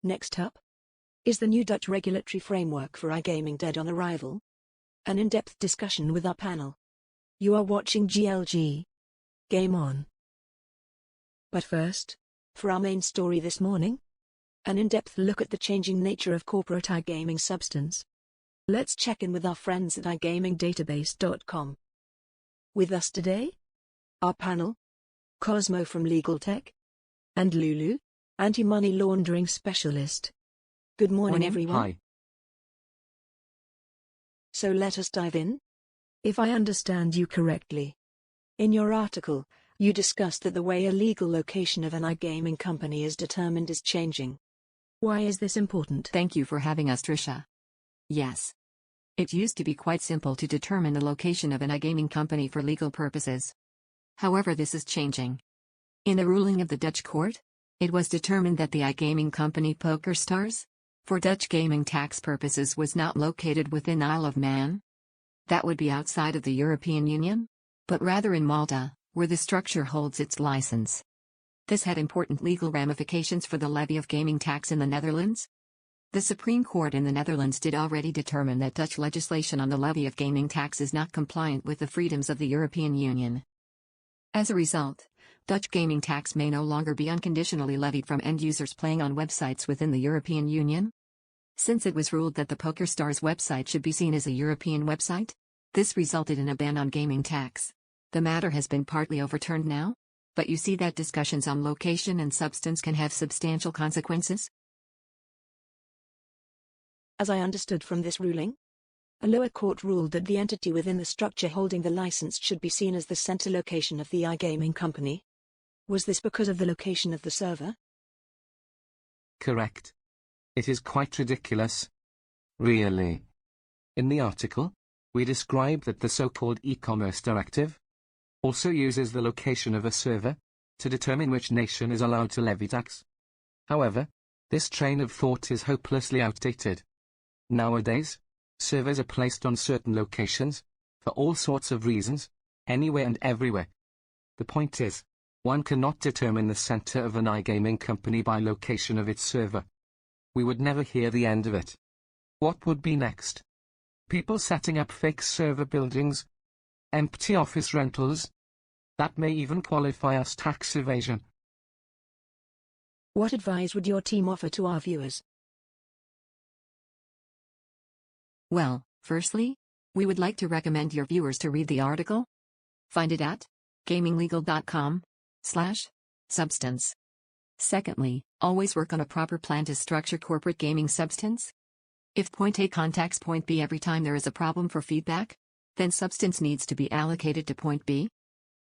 Next up, is the new Dutch regulatory framework for iGaming dead on arrival? An in-depth discussion with our panel. You are watching GLG. Game on. But first, for our main story this morning, an in-depth look at the changing nature of corporate iGaming substance. Let's check in with our friends at iGamingdatabase.com. With us today, our panel, Cosmo from Legal Tech, and Lulu, anti-money laundering specialist. Good morning, everyone. Hi. So let us dive in. If I understand you correctly, in your article, you discussed that the way a legal location of an iGaming company is determined is changing. Why is this important? Thank you for having us, Trisha. Yes. It used to be quite simple to determine the location of an iGaming company for legal purposes. However, this is changing. In a ruling of the Dutch court, it was determined that the iGaming company PokerStars, for Dutch gaming tax purposes, was not located within Isle of Man. That would be outside of the European Union, but rather in Malta, where the structure holds its license. This had important legal ramifications for the levy of gaming tax in the Netherlands. The Supreme Court in the Netherlands did already determine that Dutch legislation on the levy of gaming tax is not compliant with the freedoms of the European Union. As a result, Dutch gaming tax may no longer be unconditionally levied from end users playing on websites within the European Union. Since it was ruled that the PokerStars website should be seen as a European website, this resulted in a ban on gaming tax. The matter has been partly overturned now, but you see that discussions on location and substance can have substantial consequences. As I understood from this ruling, a lower court ruled that the entity within the structure holding the license should be seen as the center location of the iGaming company. Was this because of the location of the server? Correct. It is quite ridiculous. Really. In the article, we describe that the so-called e-commerce directive also uses the location of a server to determine which nation is allowed to levy tax. However, this train of thought is hopelessly outdated. Nowadays, servers are placed on certain locations, for all sorts of reasons, anywhere and everywhere. The point is, one cannot determine the center of an iGaming company by location of its server. We would never hear the end of it. What would be next? People setting up fake server buildings? Empty office rentals? That may even qualify as tax evasion. What advice would your team offer to our viewers? Well, firstly, we would like to recommend your viewers to read the article. Find it at gaminglegal.com/substance. Secondly, always work on a proper plan to structure corporate gaming substance. If point A contacts point B every time there is a problem for feedback, then substance needs to be allocated to point B.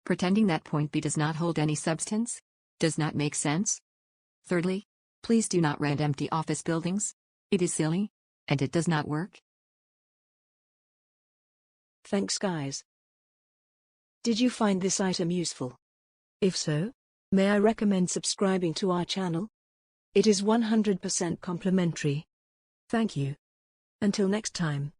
Pretending that point B does not hold any substance does not make sense. Thirdly, please do not rent empty office buildings. It is silly, and it does not work. Thanks, guys. Did you find this item useful? If so, may I recommend subscribing to our channel? It is 100% complimentary. Thank you. Until next time.